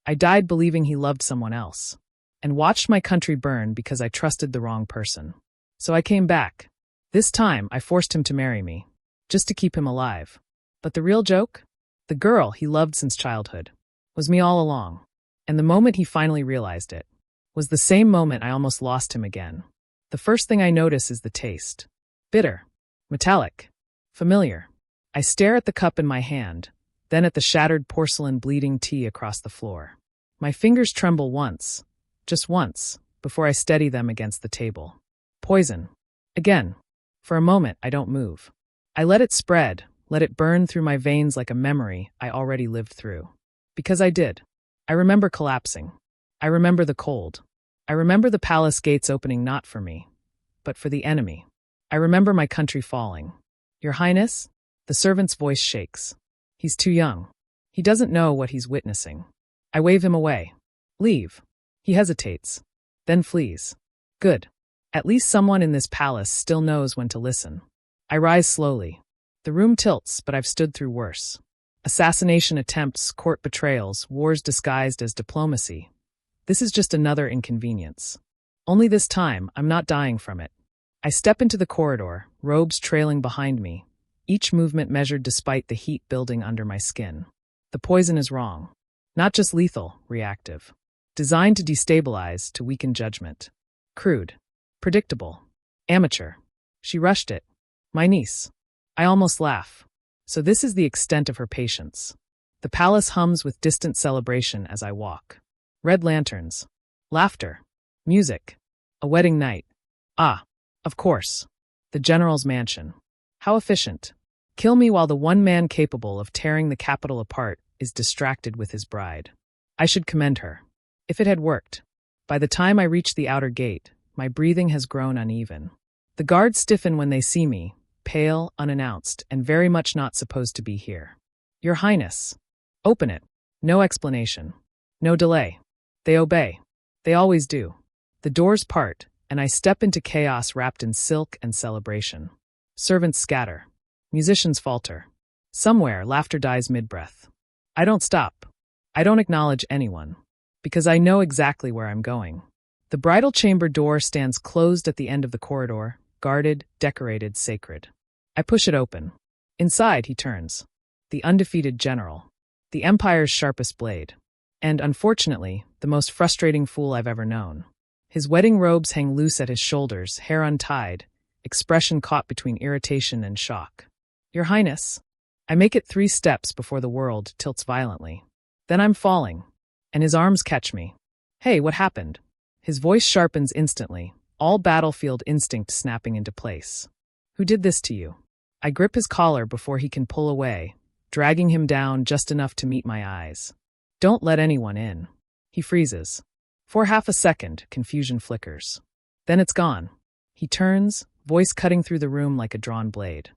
I died believing he loved someone else, and watched my country burn because I trusted the wrong person. So I came back. This time, I forced him to marry me, just to keep him alive. But the real joke? The girl he loved since childhood was me all along. And the moment he finally realized it was the same moment I almost lost him again. The first thing I notice is the taste. Bitter, metallic, familiar. I stare at the cup in my hand, then at the shattered porcelain bleeding tea across the floor. My fingers tremble once, just once, before I steady them against the table. Poison. Again. For a moment, I don't move. I let it spread, let it burn through my veins like a memory I already lived through. Because I did. I remember collapsing. I remember the cold. I remember the palace gates opening not for me, but for the enemy. I remember my country falling. Your Highness? The servant's voice shakes. He's too young. He doesn't know what he's witnessing. I wave him away. Leave. He hesitates, then flees. Good. At least someone in this palace still knows when to listen. I rise slowly. The room tilts, but I've stood through worse. Assassination attempts, court betrayals, wars disguised as diplomacy. This is just another inconvenience. Only this time, I'm not dying from it. I step into the corridor, robes trailing behind me, each movement measured despite the heat building under my skin. The poison is wrong. Not just lethal, reactive. Designed to destabilize, to weaken judgment. Crude. Predictable. Amateur. She rushed it. My niece. I almost laugh. So this is the extent of her patience. The palace hums with distant celebration as I walk. Red lanterns. Laughter. Music. A wedding night. Ah, of course. The general's mansion. How efficient. Kill me while the one man capable of tearing the capital apart is distracted with his bride. I should commend her. If it had worked. By the time I reach the outer gate, my breathing has grown uneven. The guards stiffen when they see me, pale, unannounced, and very much not supposed to be here. Your Highness. Open it. No explanation. No delay. They obey. They always do. The doors part, and I step into chaos wrapped in silk and celebration. Servants scatter. Musicians falter. Somewhere, laughter dies mid-breath. I don't stop. I don't acknowledge anyone. Because I know exactly where I'm going. The bridal chamber door stands closed at the end of the corridor, guarded, decorated, sacred. I push it open. Inside, he turns. The undefeated general. The empire's sharpest blade. And, unfortunately, the most frustrating fool I've ever known. His wedding robes hang loose at his shoulders, hair untied, expression caught between irritation and shock. Your Highness. I make it 3 steps before the world tilts violently. Then I'm falling, and his arms catch me. Hey, what happened? His voice sharpens instantly, all battlefield instinct snapping into place. Who did this to you? I grip his collar before he can pull away, dragging him down just enough to meet my eyes. Don't let anyone in. He freezes. For half a second, confusion flickers. Then it's gone. He turns, voice cutting through the room like a drawn blade.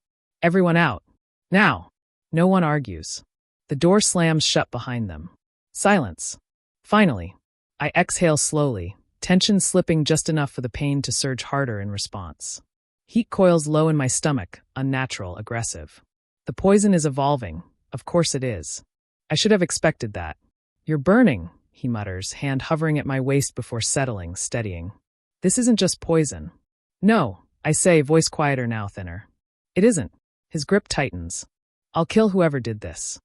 Everyone out. Now. No one argues. The door slams shut behind them. Silence. Finally. I exhale slowly, tension slipping just enough for the pain to surge harder in response. Heat coils low in my stomach, unnatural, aggressive. The poison is evolving. Of course it is. I should have expected that. You're burning, he mutters, hand hovering at my waist before settling, steadying. This isn't just poison. No, I say, voice quieter now, thinner. It isn't. His grip tightens. I'll kill whoever did this.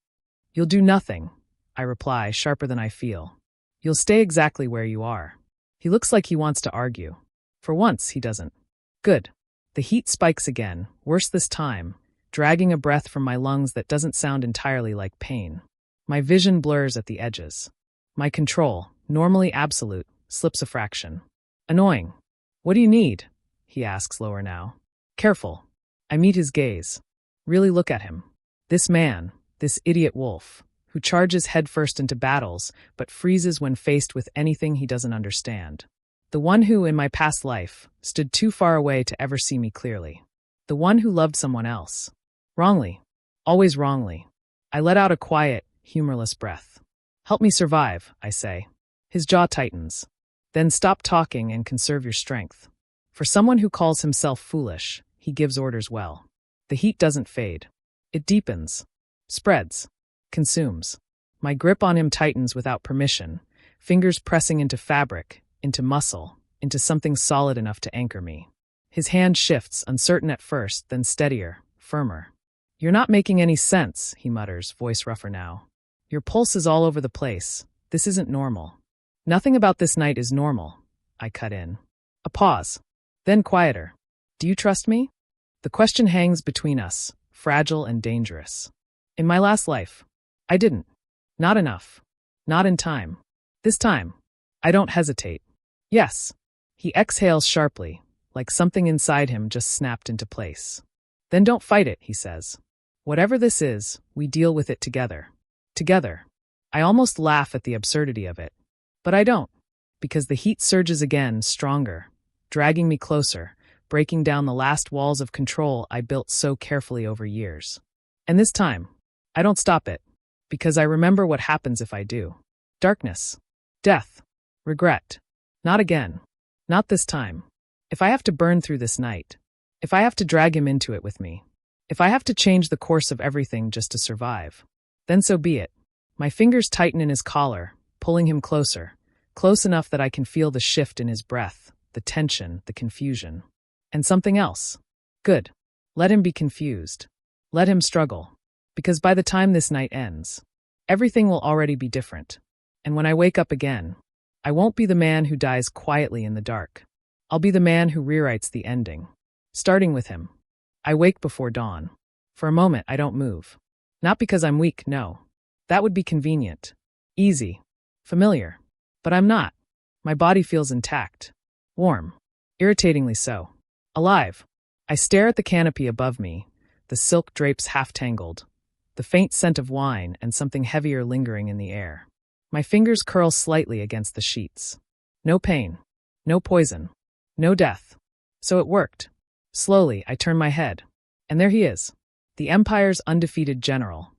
You'll do nothing, I reply, sharper than I feel. You'll stay exactly where you are. He looks like he wants to argue. For once, he doesn't. Good. The heat spikes again, worse this time, dragging a breath from my lungs that doesn't sound entirely like pain. My vision blurs at the edges. My control, normally absolute, slips a fraction. Annoying. What do you need? He asks lower now. Careful. I meet his gaze. Really look at him. This man, this idiot wolf, who charges headfirst into battles but freezes when faced with anything he doesn't understand. The one who, in my past life, stood too far away to ever see me clearly. The one who loved someone else. Wrongly. Always wrongly. I let out a quiet, humorless breath. Help me survive, I say. His jaw tightens. Then stop talking and conserve your strength. For someone who calls himself foolish, he gives orders well. The heat doesn't fade. It deepens. Spreads. Consumes. My grip on him tightens without permission, fingers pressing into fabric, into muscle, into something solid enough to anchor me. His hand shifts, uncertain at first, then steadier, firmer. "You're not making any sense," he mutters, voice rougher now. "Your pulse is all over the place. This isn't normal." "Nothing about this night is normal," I cut in. A pause. Then quieter. "Do you trust me?" The question hangs between us, fragile and dangerous. In my last life, I didn't. Not enough. Not in time. This time, I don't hesitate. "Yes." He exhales sharply, like something inside him just snapped into place. "Then don't fight it," he says. "Whatever this is, we deal with it together. Together." I almost laugh at the absurdity of it. But I don't, because the heat surges again, stronger, dragging me closer, breaking down the last walls of control I built so carefully over years. And this time, I don't stop it, because I remember what happens if I do. Darkness. Death. Regret. Not again. Not this time. If I have to burn through this night, if I have to drag him into it with me, if I have to change the course of everything just to survive, then so be it. My fingers tighten in his collar, pulling him closer, close enough that I can feel the shift in his breath, the tension, the confusion. And something else. Good. Let him be confused. Let him struggle. Because by the time this night ends, everything will already be different. And when I wake up again, I won't be the man who dies quietly in the dark. I'll be the man who rewrites the ending. Starting with him. I wake before dawn. For a moment, I don't move. Not because I'm weak, no. That would be convenient. Easy. Familiar. But I'm not. My body feels intact. Warm. Irritatingly so. Alive. I stare at the canopy above me, the silk drapes half-tangled, the faint scent of wine and something heavier lingering in the air. My fingers curl slightly against the sheets. No pain. No poison. No death. So it worked. Slowly, I turn my head. And there he is. The Empire's undefeated general,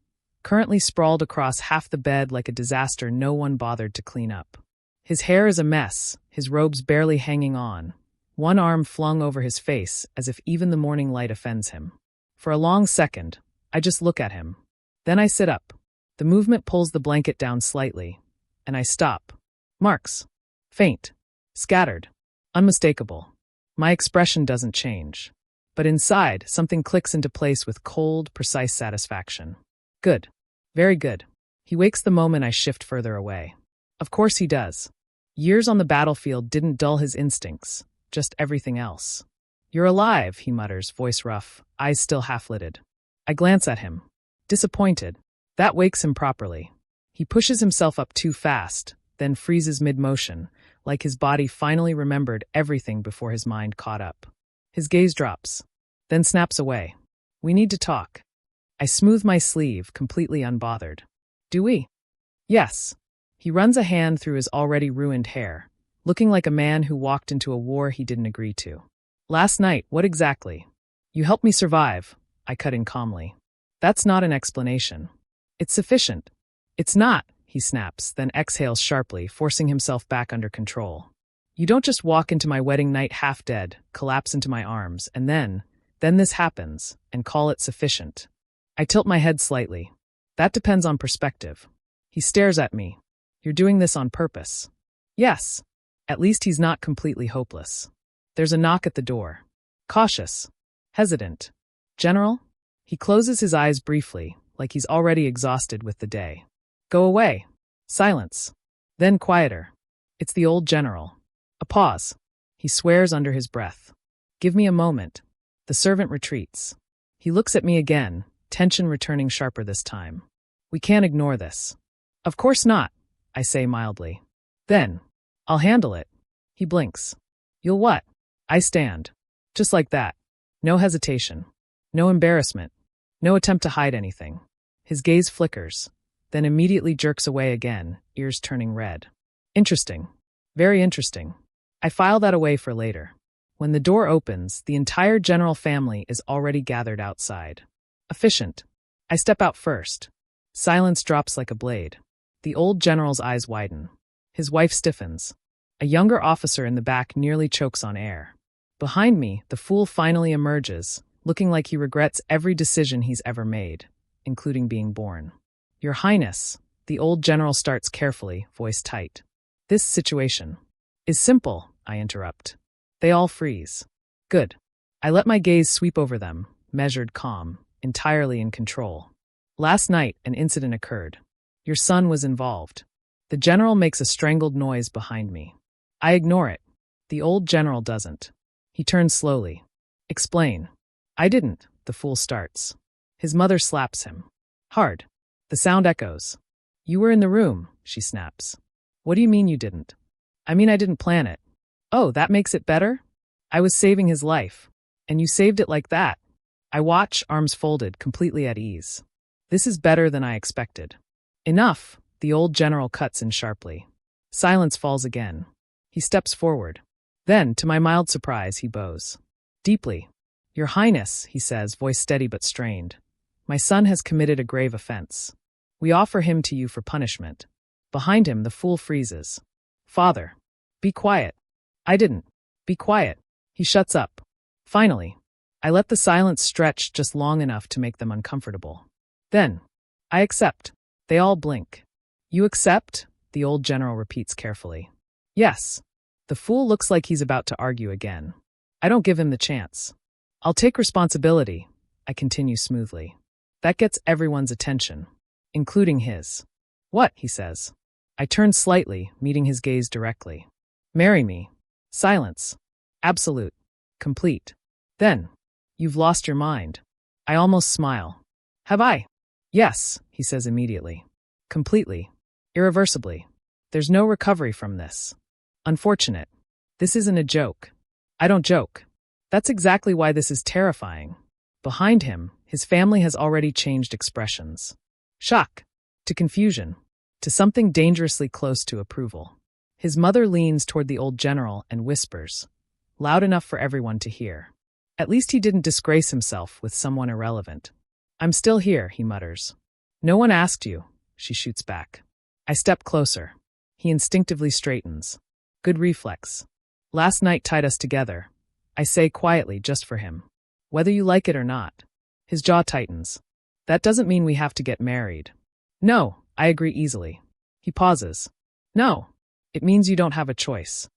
currently sprawled across half the bed like a disaster no one bothered to clean up. His hair is a mess, his robes barely hanging on, one arm flung over his face as if even the morning light offends him. For a long second, I just look at him. Then I sit up. The movement pulls the blanket down slightly, and I stop. Marks. Faint. Scattered. Unmistakable. My expression doesn't change. But inside, something clicks into place with cold, precise satisfaction. Good. Very good. He wakes the moment I shift further away. Of course he does. Years on the battlefield didn't dull his instincts, just everything else. "You're alive," he mutters, voice rough, eyes still half-lidded. I glance at him. Disappointed. That wakes him properly. He pushes himself up too fast, then freezes mid-motion, like his body finally remembered everything before his mind caught up. His gaze drops, then snaps away. "We need to talk." I smooth my sleeve, completely unbothered. "Do we?" "Yes." He runs a hand through his already ruined hair, looking like a man who walked into a war he didn't agree to. "Last night, what exactly?" "You helped me survive," I cut in calmly. "That's not an explanation." "It's sufficient." "It's not," he snaps, then exhales sharply, forcing himself back under control. "You don't just walk into my wedding night half dead, collapse into my arms, and then this happens, and call it sufficient." I tilt my head slightly. "That depends on perspective." He stares at me. "You're doing this on purpose." "Yes." At least he's not completely hopeless. There's a knock at the door. Cautious. Hesitant. "General?" He closes his eyes briefly, like he's already exhausted with the day. "Go away." Silence. Then quieter. "It's the old general." A pause. He swears under his breath. "Give me a moment." The servant retreats. He looks at me again, tension returning sharper this time. "We can't ignore this." "Of course not," I say mildly. "Then, I'll handle it." He blinks. "You'll what?" I stand. Just like that. No hesitation. No embarrassment. No attempt to hide anything. His gaze flickers, then immediately jerks away again, ears turning red. Interesting. Very interesting. I file that away for later. When the door opens, the entire general family is already gathered outside. Efficient. I step out first. Silence drops like a blade. The old general's eyes widen. His wife stiffens. A younger officer in the back nearly chokes on air. Behind me, the fool finally emerges, looking like he regrets every decision he's ever made, including being born. "Your Highness," The old general starts carefully, voice tight. This situation is simple, I interrupt. They all freeze. Good. I let my gaze sweep over them, measured, calm, entirely in control. Last night, an incident occurred. Your son was involved. The general makes a strangled noise behind me. I ignore it. The old general doesn't. He turns slowly. Explain. I didn't, the fool starts. His mother slaps him. Hard. The sound echoes. You were in the room, she snaps. What do you mean you didn't? I mean I didn't plan it. Oh, that makes it better? I was saving his life. And you saved it like that. I watch, arms folded, completely at ease. This is better than I expected. Enough, the old general cuts in sharply. Silence falls again. He steps forward. Then, to my mild surprise, he bows. Deeply. Your Highness, he says, voice steady but strained. My son has committed a grave offense. We offer him to you for punishment. Behind him, the fool freezes. Father. Be quiet. I didn't. Be quiet. He shuts up. Finally. I let the silence stretch just long enough to make them uncomfortable. Then. I accept. They all blink. You accept? The old general repeats carefully. Yes. The fool looks like he's about to argue again. I don't give him the chance. I'll take responsibility, I continue smoothly. That gets everyone's attention, including his. What? He says. I turn slightly, meeting his gaze directly. Marry me. Silence. Absolute. Complete. Then. You've lost your mind. I almost smile. Have I? Yes, he says immediately. Completely. Irreversibly. There's no recovery from this. Unfortunate. This isn't a joke. I don't joke. That's exactly why this is terrifying. Behind him, his family has already changed expressions. Shock. To confusion. To something dangerously close to approval. His mother leans toward the old general and whispers, loud enough for everyone to hear. At least he didn't disgrace himself with someone irrelevant. I'm still here, he mutters. No one asked you, she shoots back. I step closer. He instinctively straightens. Good reflex. Last night tied us together. I say quietly, just for him. Whether you like it or not. His jaw tightens. That doesn't mean we have to get married. No, I agree easily. He pauses. No, it means you don't have a choice.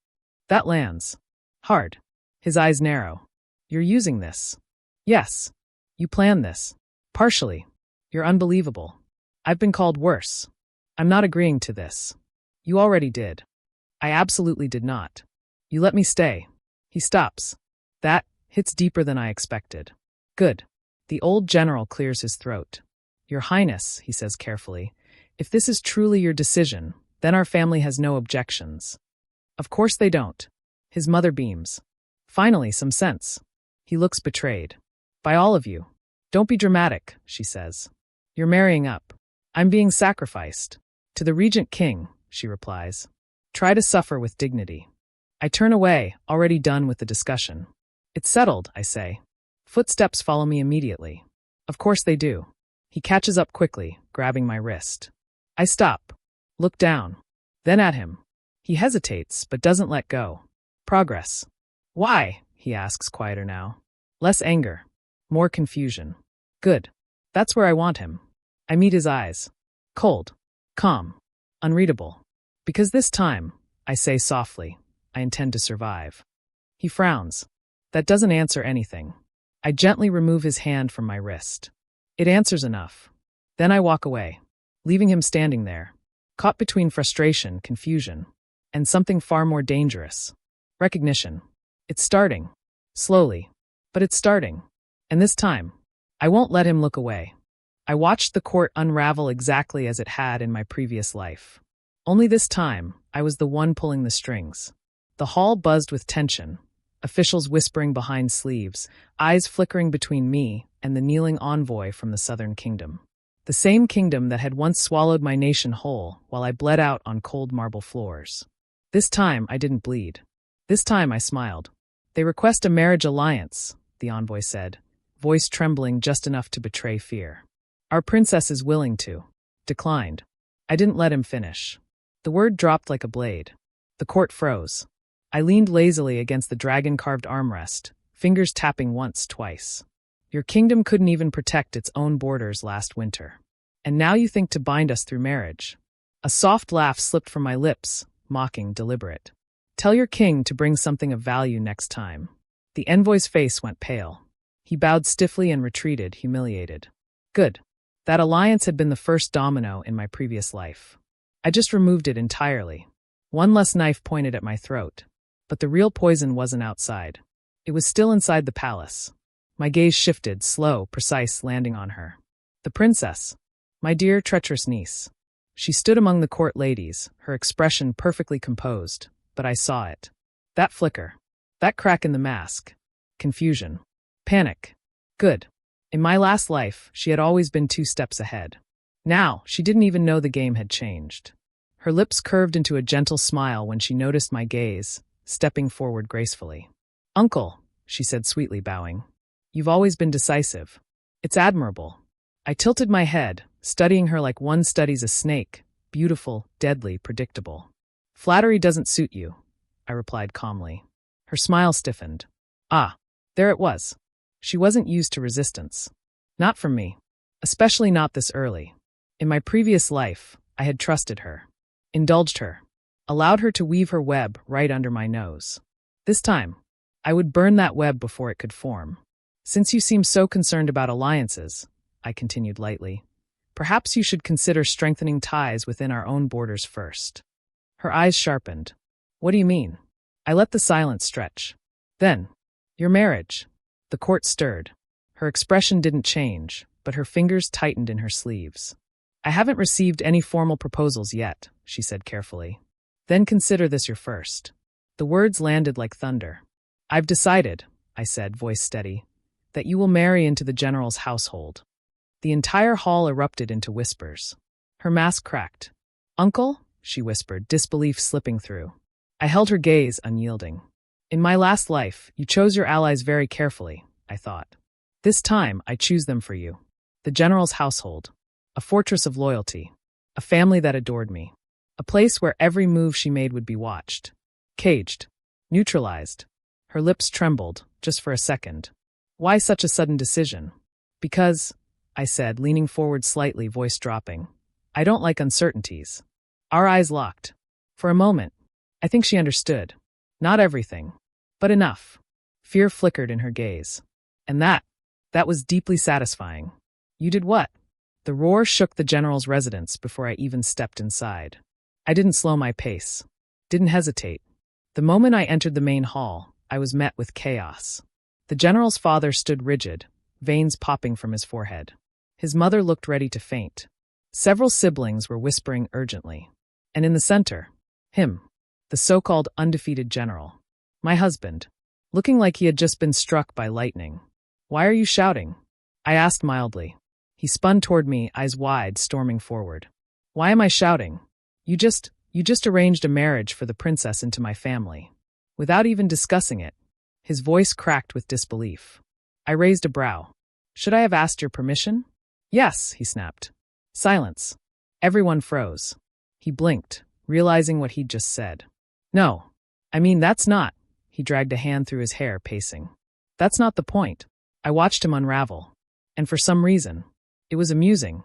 That lands. Hard. His eyes narrow. You're using this. Yes. You planned this. Partially. You're unbelievable. I've been called worse. I'm not agreeing to this. You already did. I absolutely did not. You let me stay. He stops. That hits deeper than I expected. Good. The old general clears his throat. Your Highness, he says carefully, if this is truly your decision, then our family has no objections. Of course they don't. His mother beams. Finally, some sense. He looks betrayed. By all of you. Don't be dramatic, she says. You're marrying up. I'm being sacrificed. To the Regent King, she replies. Try to suffer with dignity. I turn away, already done with the discussion. It's settled, I say. Footsteps follow me immediately. Of course they do. He catches up quickly, grabbing my wrist. I stop. Look down. Then at him. He hesitates, but doesn't let go. Progress. Why? He asks, quieter now. Less anger. More confusion. Good. That's where I want him. I meet his eyes. Cold. Calm. Unreadable. Because this time, I say softly, I intend to survive. He frowns. That doesn't answer anything. I gently remove his hand from my wrist. It answers enough. Then I walk away, leaving him standing there, caught between frustration, confusion, and something far more dangerous. Recognition. It's starting. Slowly. But it's starting. And this time, I won't let him look away. I watched the court unravel exactly as it had in my previous life. Only this time, I was the one pulling the strings. The hall buzzed with tension, officials whispering behind sleeves, eyes flickering between me and the kneeling envoy from the Southern Kingdom. The same kingdom that had once swallowed my nation whole while I bled out on cold marble floors. This time, I didn't bleed. This time, I smiled. They request a marriage alliance, the envoy said, voice trembling just enough to betray fear. Our princess is willing to. Declined. I didn't let him finish. The word dropped like a blade. The court froze. I leaned lazily against the dragon-carved armrest, fingers tapping once, twice. Your kingdom couldn't even protect its own borders last winter. And now you think to bind us through marriage. A soft laugh slipped from my lips, mocking, deliberate. Tell your king to bring something of value next time. The envoy's face went pale. He bowed stiffly and retreated, humiliated. Good. That alliance had been the first domino in my previous life. I just removed it entirely. One less knife pointed at my throat. But the real poison wasn't outside. It was still inside the palace. My gaze shifted, slow, precise, landing on her. The princess. My dear, treacherous niece. She stood among the court ladies, her expression perfectly composed, but I saw it. That flicker. That crack in the mask. Confusion. Panic. Good. In my last life, she had always been 2 steps ahead. Now, she didn't even know the game had changed. Her lips curved into a gentle smile when she noticed my gaze, stepping forward gracefully. Uncle, she said sweetly, bowing. You've always been decisive. It's admirable. I tilted my head, studying her like one studies a snake, beautiful, deadly, predictable. Flattery doesn't suit you, I replied calmly. Her smile stiffened. Ah, there it was. She wasn't used to resistance. Not from me. Especially not this early. In my previous life, I had trusted her. Indulged her. Allowed her to weave her web right under my nose. This time, I would burn that web before it could form. Since you seem so concerned about alliances, I continued lightly, perhaps you should consider strengthening ties within our own borders first. Her eyes sharpened. What do you mean? I let the silence stretch. Then, your marriage. The court stirred. Her expression didn't change, but her fingers tightened in her sleeves. I haven't received any formal proposals yet, she said carefully. Then consider this your first. The words landed like thunder. I've decided, I said, voice steady, that you will marry into the general's household. The entire hall erupted into whispers. Her mask cracked. Uncle? She whispered, disbelief slipping through. I held her gaze, unyielding. In my last life, you chose your allies very carefully, I thought. This time, I choose them for you. The general's household. A fortress of loyalty. A family that adored me. A place where every move she made would be watched. Caged. Neutralized. Her lips trembled, just for a second. Why such a sudden decision? Because, I said, leaning forward slightly, voice dropping, I don't like uncertainties. Our eyes locked. For a moment, I think she understood. Not everything, but enough. Fear flickered in her gaze. And that was deeply satisfying. You did what? The roar shook the general's residence before I even stepped inside. I didn't slow my pace. Didn't hesitate. The moment I entered the main hall, I was met with chaos. The general's father stood rigid, veins popping from his forehead. His mother looked ready to faint. Several siblings were whispering urgently. And in the center, him, the so-called undefeated general. My husband, looking like he had just been struck by lightning. Why are you shouting? I asked mildly. He spun toward me, eyes wide, storming forward. Why am I shouting? You just arranged a marriage for the princess into my family. Without even discussing it. His voice cracked with disbelief. I raised a brow. Should I have asked your permission? Yes, he snapped. Silence. Everyone froze. He blinked, realizing what he'd just said. No. I mean, that's not. He dragged a hand through his hair, pacing. That's not the point. I watched him unravel. And for some reason, it was amusing.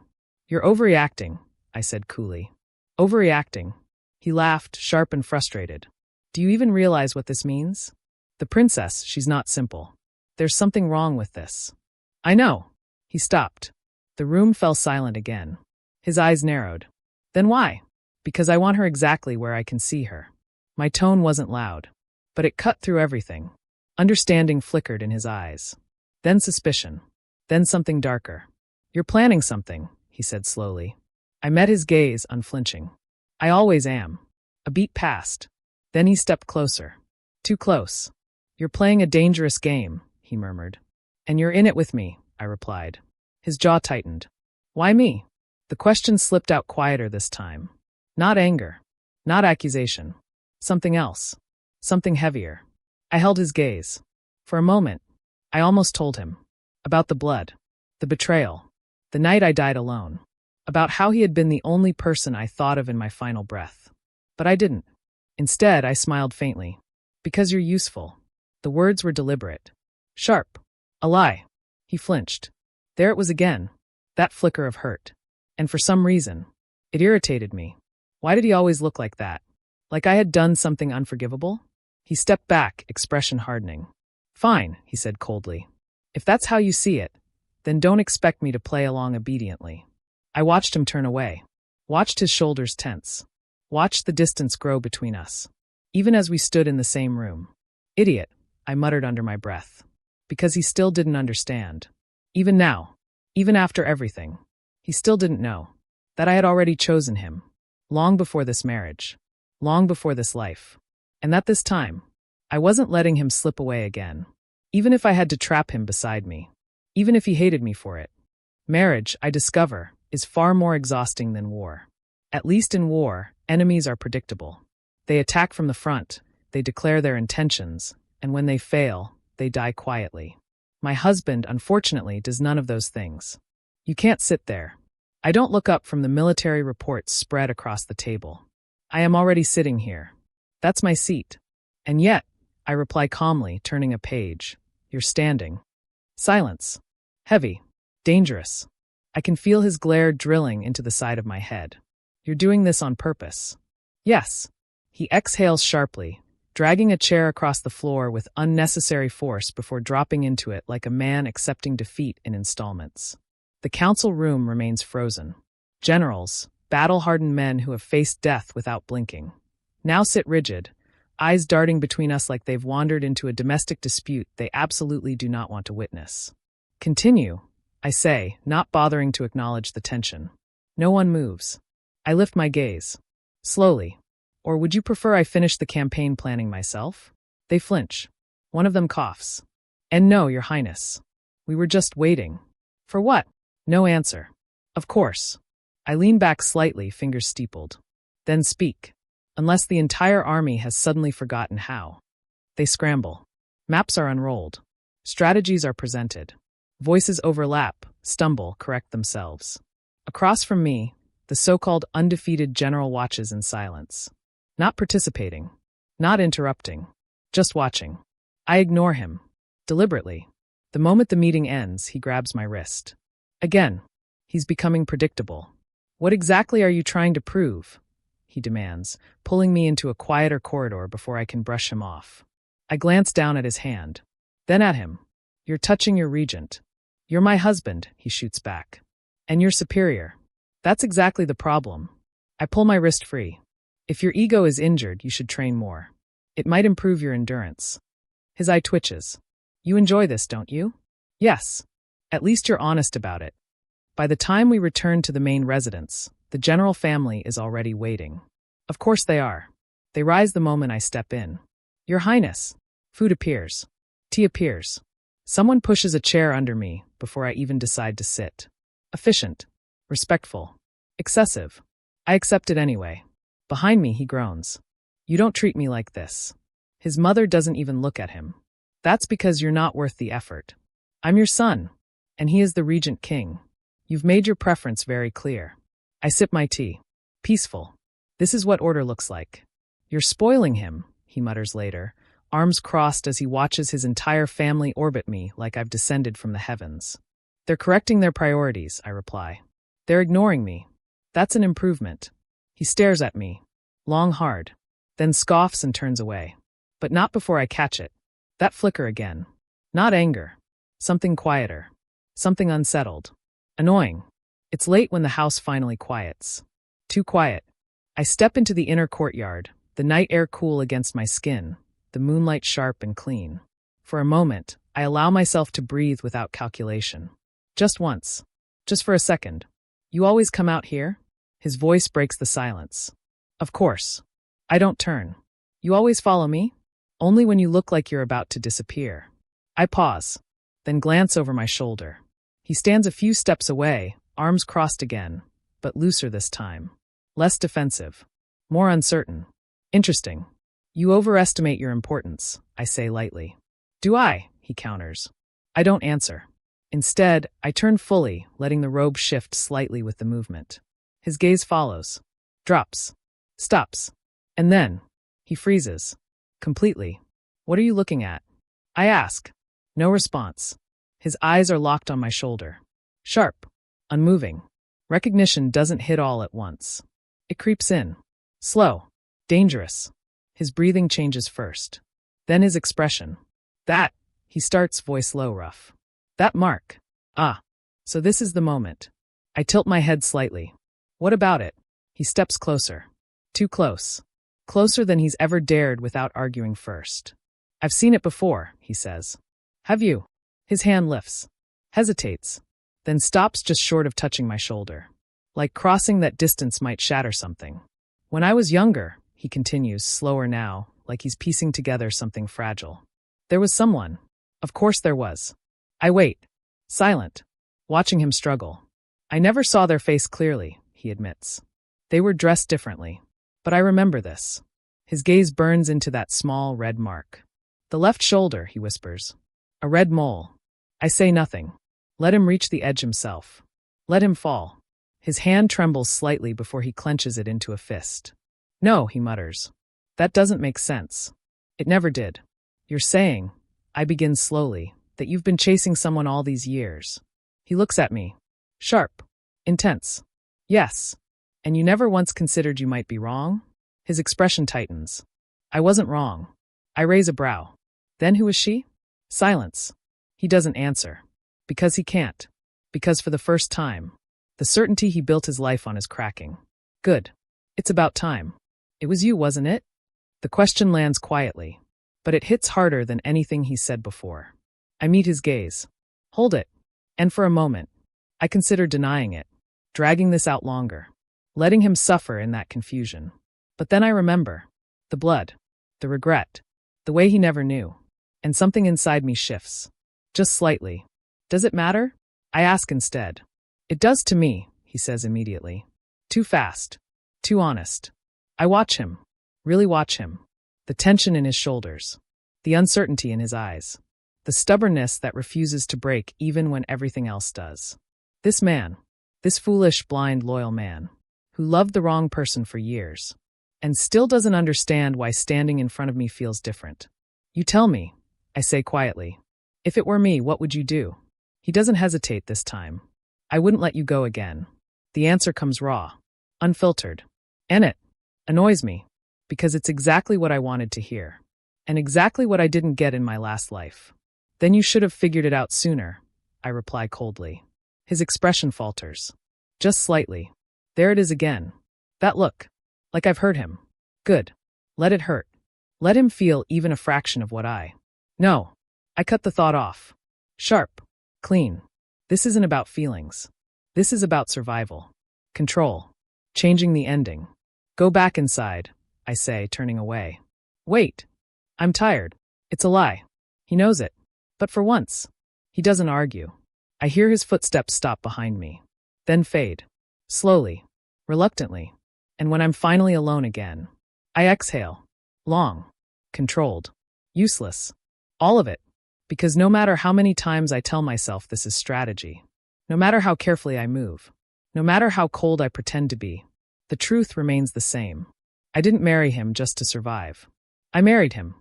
You're overreacting, I said coolly. Overreacting. He laughed, sharp and frustrated. Do you even realize what this means? The princess, she's not simple. There's something wrong with this. I know. He stopped. The room fell silent again. His eyes narrowed. Then why? Because I want her exactly where I can see her. My tone wasn't loud, but it cut through everything. Understanding flickered in his eyes. Then suspicion. Then something darker. You're planning something, he said slowly. I met his gaze, unflinching. I always am. A beat passed. Then he stepped closer. Too close. You're playing a dangerous game, he murmured. And you're in it with me, I replied. His jaw tightened. Why me? The question slipped out quieter this time. Not anger. Not accusation. Something else. Something heavier. I held his gaze. For a moment, I almost told him. About the blood. The betrayal. The night I died alone. About how he had been the only person I thought of in my final breath. But I didn't. Instead, I smiled faintly. Because you're useful. The words were deliberate. Sharp. A lie. He flinched. There it was again. That flicker of hurt. And for some reason, it irritated me. Why did he always look like that? Like I had done something unforgivable? He stepped back, expression hardening. Fine, he said coldly. If that's how you see it, then don't expect me to play along obediently. I watched him turn away. Watched his shoulders tense. Watched the distance grow between us. Even as we stood in the same room. Idiot, I muttered under my breath. Because he still didn't understand. Even now, even after everything, he still didn't know that I had already chosen him. Long before this marriage. Long before this life. And that this time, I wasn't letting him slip away again. Even if I had to trap him beside me. Even if he hated me for it. Marriage, I discover, is far more exhausting than war. At least in war, enemies are predictable. They attack from the front, they declare their intentions, and when they fail, they die quietly. My husband, unfortunately, does none of those things. You can't sit there. I don't look up from the military reports spread across the table. I am already sitting here. That's my seat. And yet, I reply calmly, turning a page. You're standing. Silence. Heavy. Dangerous. I can feel his glare drilling into the side of my head. You're doing this on purpose. Yes. He exhales sharply, dragging a chair across the floor with unnecessary force before dropping into it like a man accepting defeat in installments. The council room remains frozen. Generals, battle-hardened men who have faced death without blinking, now sit rigid, eyes darting between us like they've wandered into a domestic dispute they absolutely do not want to witness. Continue, I say, not bothering to acknowledge the tension. No one moves. I lift my gaze. Slowly. Or would you prefer I finish the campaign planning myself? They flinch. One of them coughs. And no, Your Highness. We were just waiting. For what? No answer. Of course. I lean back slightly, fingers steepled. Then speak. Unless the entire army has suddenly forgotten how. They scramble. Maps are unrolled. Strategies are presented. Voices overlap, stumble, correct themselves. Across from me, the so-called undefeated general watches in silence. Not participating. Not interrupting. Just watching. I ignore him. Deliberately. The moment the meeting ends, he grabs my wrist. Again. He's becoming predictable. What exactly are you trying to prove? He demands, pulling me into a quieter corridor before I can brush him off. I glance down at his hand. Then at him. You're touching your regent. You're my husband, he shoots back. And you're superior. That's exactly the problem. I pull my wrist free. If your ego is injured, you should train more. It might improve your endurance. His eye twitches. You enjoy this, don't you? Yes. At least you're honest about it. By the time we return to the main residence, the general family is already waiting. Of course they are. They rise the moment I step in. Your Highness. Food appears. Tea appears. Someone pushes a chair under me before I even decide to sit. Efficient. Respectful. Excessive. I accept it anyway. Behind me, he groans. You don't treat me like this. His mother doesn't even look at him. That's because you're not worth the effort. I'm your son, and he is the regent king. You've made your preference very clear. I sip my tea. Peaceful. This is what order looks like. You're spoiling him, he mutters later, arms crossed as he watches his entire family orbit me like I've descended from the heavens. They're correcting their priorities, I reply. They're ignoring me. That's an improvement. He stares at me, long hard, then scoffs and turns away. But not before I catch it. That flicker again. Not anger. Something quieter. Something unsettled. Annoying. It's late when the house finally quiets. Too quiet. I step into the inner courtyard, the night air cool against my skin, the moonlight sharp and clean. For a moment, I allow myself to breathe without calculation. Just once. Just for a second. You always come out here? His voice breaks the silence. Of course. I don't turn. You always follow me? Only when you look like you're about to disappear. I pause, then glance over my shoulder. He stands a few steps away, arms crossed again, but looser this time. Less defensive. More uncertain. Interesting. You overestimate your importance, I say lightly. Do I? He counters. I don't answer. Instead, I turn fully, letting the robe shift slightly with the movement. His gaze follows. Drops. Stops. And then, he freezes. Completely. What are you looking at? I ask. No response. His eyes are locked on my shoulder. Sharp. Unmoving. Recognition doesn't hit all at once. It creeps in. Slow. Dangerous. His breathing changes first. Then his expression. That, he starts, voice low, rough. That mark. Ah. So this is the moment. I tilt my head slightly. What about it? He steps closer. Too close. Closer than he's ever dared without arguing first. I've seen it before, he says. Have you? His hand lifts. Hesitates. Then stops just short of touching my shoulder. Like crossing that distance might shatter something. When I was younger, he continues, slower now, like he's piecing together something fragile. There was someone. Of course there was. I wait. Silent. Watching him struggle. I never saw their face clearly, he admits. They were dressed differently. But I remember this. His gaze burns into that small red mark. The left shoulder, he whispers. A red mole. I say nothing. Let him reach the edge himself. Let him fall. His hand trembles slightly before he clenches it into a fist. No, he mutters. That doesn't make sense. It never did. You're saying, I begin slowly, that you've been chasing someone all these years. He looks at me. Sharp. Intense. Yes. And you never once considered you might be wrong? His expression tightens. I wasn't wrong. I raise a brow. Then who is she? Silence. He doesn't answer. Because he can't. Because for the first time, the certainty he built his life on is cracking. Good. It's about time. It was you, wasn't it? The question lands quietly, but it hits harder than anything he said before. I meet his gaze. Hold it. And for a moment, I consider denying it, dragging this out longer, letting him suffer in that confusion. But then I remember. The blood. The regret. The way he never knew. And something inside me shifts. Just slightly. Does it matter? I ask instead. It does to me, he says immediately. Too fast. Too honest. I watch him. Really watch him. The tension in his shoulders. The uncertainty in his eyes. The stubbornness that refuses to break even when everything else does. This man. This foolish, blind, loyal man. Who loved the wrong person for years. And still doesn't understand why standing in front of me feels different. You tell me, I say quietly. If it were me, what would you do? He doesn't hesitate this time. I wouldn't let you go again. The answer comes raw. Unfiltered. And it annoys me. Because it's exactly what I wanted to hear. And exactly what I didn't get in my last life. Then you should have figured it out sooner, I reply coldly. His expression falters. Just slightly. There it is again. That look. Like I've hurt him. Good. Let it hurt. Let him feel even a fraction of what I. No. I cut the thought off. Sharp. Clean. This isn't about feelings. This is about survival. Control. Changing the ending. Go back inside, I say, turning away. Wait. I'm tired. It's a lie. He knows it. But for once, he doesn't argue. I hear his footsteps stop behind me. Then fade. Slowly. Reluctantly. And when I'm finally alone again, I exhale. Long. Controlled. Useless. All of it. Because no matter how many times I tell myself this is strategy, no matter how carefully I move, no matter how cold I pretend to be, the truth remains the same. I didn't marry him just to survive. I married him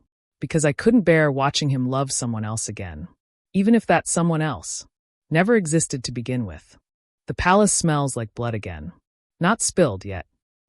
because I couldn't bear watching him love someone else again, even if that someone else never existed to begin with. The palace smells like blood again. Not spilled yet,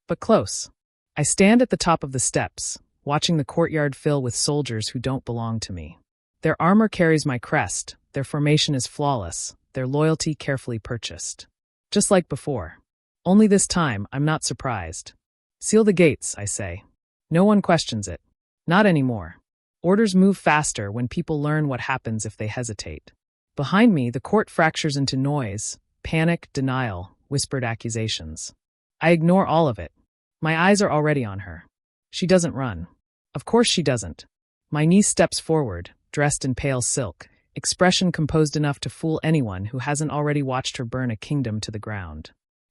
but close. I stand at the top of the steps, watching the courtyard fill with soldiers who don't belong to me. Their armor carries my crest, their formation is flawless, their loyalty carefully purchased. Just like before. Only this time, I'm not surprised. Seal the gates, I say. No one questions it. Not anymore. Orders move faster when people learn what happens if they hesitate. Behind me, the court fractures into noise, panic, denial, whispered accusations. I ignore all of it. My eyes are already on her. She doesn't run. Of course she doesn't. My niece steps forward, dressed in pale silk, expression composed enough to fool anyone who hasn't already watched her burn a kingdom to the ground.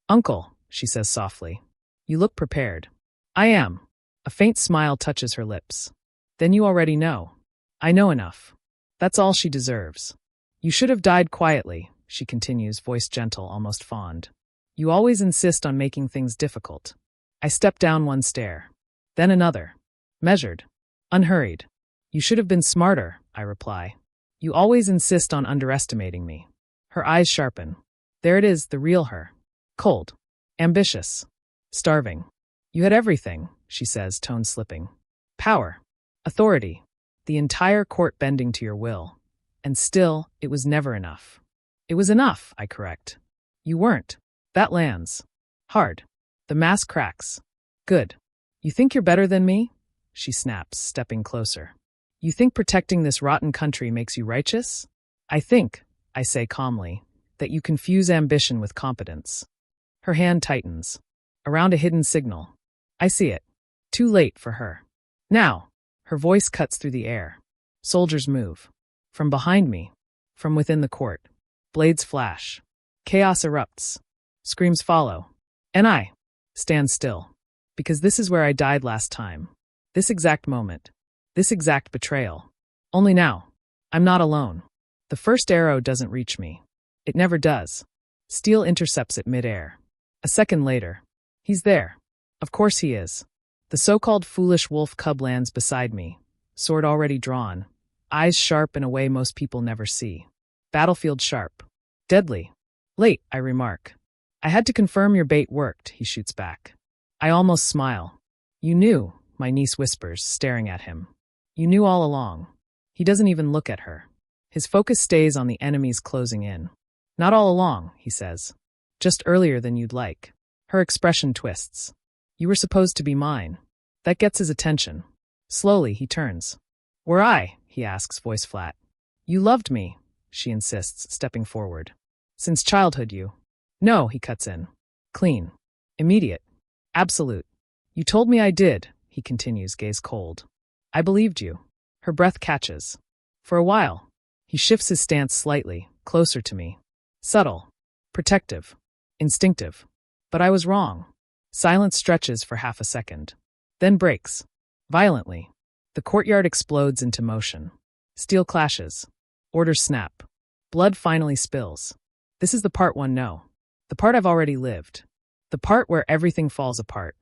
Uncle, she says softly. You look prepared. I am. A faint smile touches her lips. Then you already know. I know enough. That's all she deserves. You should have died quietly, she continues, voice gentle, almost fond. You always insist on making things difficult. I step down one stair. Then another. Measured. Unhurried. You should have been smarter, I reply. You always insist on underestimating me. Her eyes sharpen. There it is, the real her. Cold. Ambitious. Starving. You had everything, she says, tone slipping. Power. Authority. The entire court bending to your will. And still, it was never enough. It was enough, I correct. You weren't. That lands. Hard. The mask cracks. Good. You think you're better than me? She snaps, stepping closer. You think protecting this rotten country makes you righteous? I think, I say calmly, that you confuse ambition with competence. Her hand tightens. Around a hidden signal. I see it. Too late for her. Now. Her voice cuts through the air. Soldiers move. From behind me. From within the court. Blades flash. Chaos erupts. Screams follow. And I stand still. Because this is where I died last time. This exact moment. This exact betrayal. Only now. I'm not alone. The first arrow doesn't reach me. It never does. Steel intercepts it midair. A second later. He's there. Of course he is. The so-called foolish wolf cub lands beside me, sword already drawn, eyes sharp in a way most people never see. Battlefield sharp. Deadly. Late, I remark. I had to confirm your bait worked, he shoots back. I almost smile. You knew, my niece whispers, staring at him. You knew all along. He doesn't even look at her. His focus stays on the enemies closing in. Not all along, he says. Just earlier than you'd like. Her expression twists. You were supposed to be mine. That gets his attention. Slowly, he turns. Were I? He asks, voice flat. You loved me, she insists, stepping forward. Since childhood you. No, he cuts in. Clean. Immediate. Absolute. You told me I did, he continues, gaze cold. I believed you. Her breath catches. For a while. He shifts his stance slightly, closer to me. Subtle. Protective. Instinctive. But I was wrong. Silence stretches for half a second. Then breaks. Violently. The courtyard explodes into motion. Steel clashes. Orders snap. Blood finally spills. This is the part one know. The part I've already lived. The part where everything falls apart.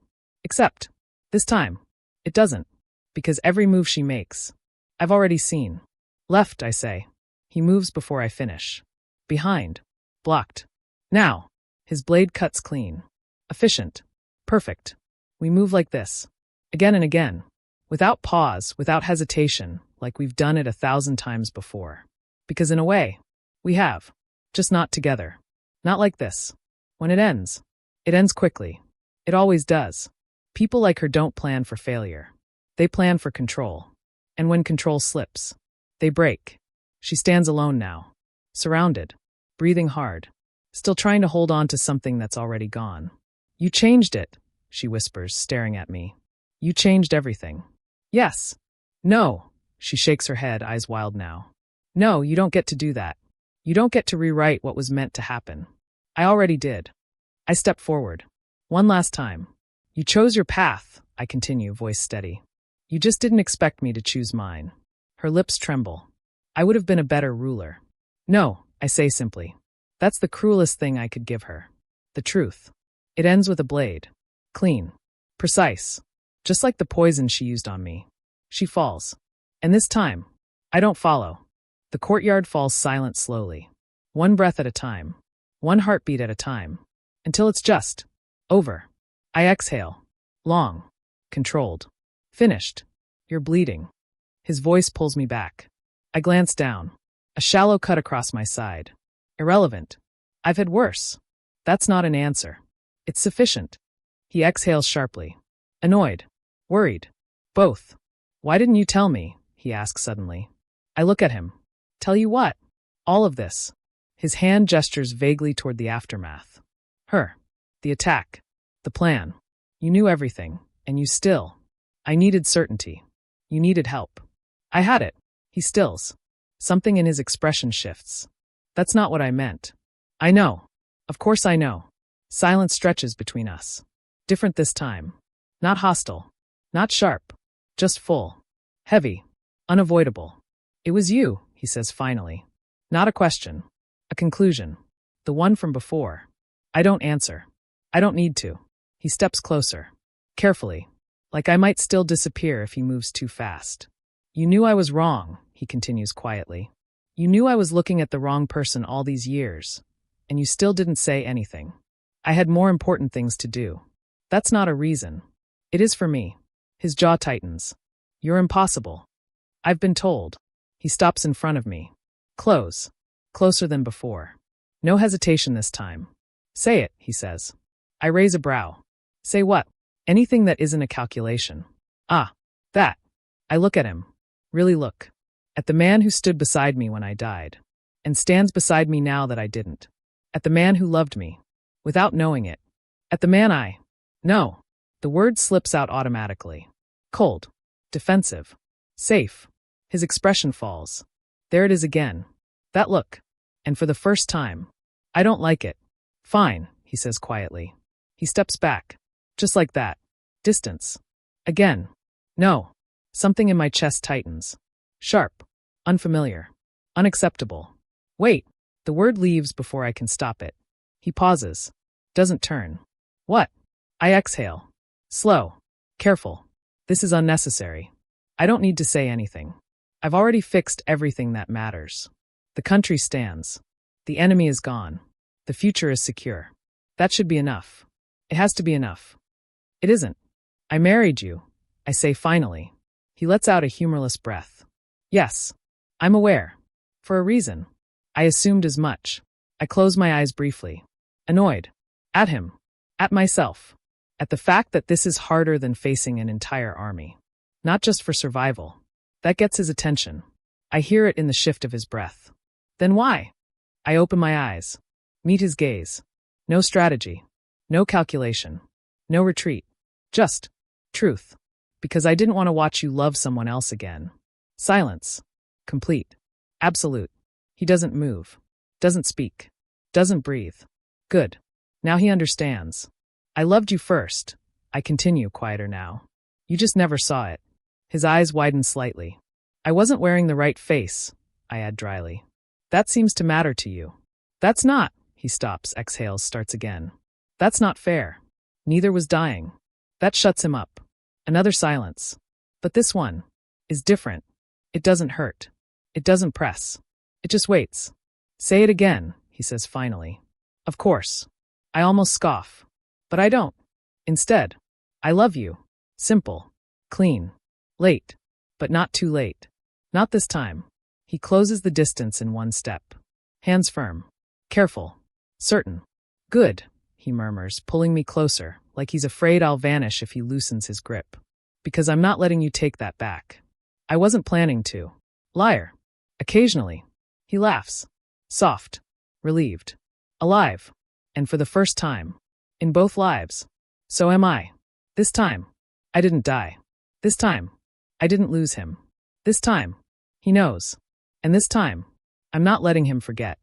Except, this time, it doesn't. Because every move she makes, I've already seen. Left, I say. He moves before I finish. Behind. Blocked. Now. His blade cuts clean. Efficient. Perfect. We move like this. Again and again. Without pause, without hesitation, like we've done it 1,000 times before. Because in a way, we have. Just not together. Not like this. When it ends quickly. It always does. People like her don't plan for failure. They plan for control. And when control slips, they break. She stands alone now. Surrounded. Breathing hard. Still trying to hold on to something that's already gone. You changed it, she whispers, staring at me. You changed everything. Yes. No. She shakes her head, eyes wild now. No, you don't get to do that. You don't get to rewrite what was meant to happen. I already did. I step forward. One last time. You chose your path, I continue, voice steady. You just didn't expect me to choose mine. Her lips tremble. I would have been a better ruler. No, I say simply. That's the cruelest thing I could give her. The truth. It ends with a blade. Clean. Precise. Just like the poison she used on me. She falls. And this time, I don't follow. The courtyard falls silent slowly. One breath at a time. One heartbeat at a time. Until it's just over. I exhale. Long. Controlled. Finished. You're bleeding. His voice pulls me back. I glance down. A shallow cut across my side. Irrelevant. I've had worse. That's not an answer. It's sufficient. He exhales sharply. Annoyed. Worried. Both. Why didn't you tell me? He asks suddenly. I look at him. Tell you what? All of this. His hand gestures vaguely toward the aftermath. Her. The attack. The plan. You knew everything, and you still. I needed certainty. You needed help. I had it. He stills. Something in his expression shifts. That's not what I meant. I know. Of course I know. Silence stretches between us. Different this time. Not hostile. Not sharp. Just full. Heavy. Unavoidable. It was you, he says finally. Not a question. A conclusion. The one from before. I don't answer. I don't need to. He steps closer. Carefully. Like I might still disappear if he moves too fast. You knew I was wrong, he continues quietly. You knew I was looking at the wrong person all these years, and you still didn't say anything. I had more important things to do. That's not a reason. It is for me. His jaw tightens. You're impossible. I've been told. He stops in front of me. Close. Closer than before. No hesitation this time. Say it, he says. I raise a brow. Say what? Anything that isn't a calculation. Ah, that. I look at him. Really look. At the man who stood beside me when I died. And stands beside me now that I didn't. At the man who loved me. Without knowing it. At the man I. No. The word slips out automatically. Cold. Defensive. Safe. His expression falls. There it is again. That look. And for the first time. I don't like it. Fine, he says quietly. He steps back. Just like that. Distance. Again. No. Something in my chest tightens. Sharp. Unfamiliar. Unacceptable. Wait. The word leaves before I can stop it. He pauses. Doesn't turn. What? I exhale. Slow. Careful. This is unnecessary. I don't need to say anything. I've already fixed everything that matters. The country stands. The enemy is gone. The future is secure. That should be enough. It has to be enough. It isn't. I married you, I say finally. He lets out a humorless breath. Yes. I'm aware. For a reason. I assumed as much. I close my eyes briefly. Annoyed. At him. At myself. At the fact that this is harder than facing an entire army. Not just for survival. That gets his attention. I hear it in the shift of his breath. Then why? I open my eyes. Meet his gaze. No strategy. No calculation. No retreat. Just truth. Because I didn't want to watch you love someone else again. Silence. Complete. Absolute. He doesn't move. Doesn't speak. Doesn't breathe. Good. Now he understands. I loved you first. I continue, quieter now. You just never saw it. His eyes widen slightly. I wasn't wearing the right face, I add dryly. That seems to matter to you. That's not. He stops, exhales, starts again. That's not fair. Neither was dying. That shuts him up. Another silence. But this one is different. It doesn't hurt. It doesn't press. It just waits. Say it again, he says finally. Of course. I almost scoff. But I don't. Instead, I love you. Simple. Clean. Late. But not too late. Not this time. He closes the distance in one step. Hands firm. Careful. Certain. Good, he murmurs, pulling me closer, like he's afraid I'll vanish if he loosens his grip. Because I'm not letting you take that back. I wasn't planning to. Liar. Occasionally. He laughs. Soft. Relieved. Alive. And for the first time. In both lives. So am I. This time. I didn't die. This time. I didn't lose him. This time. He knows. And this time. I'm not letting him forget.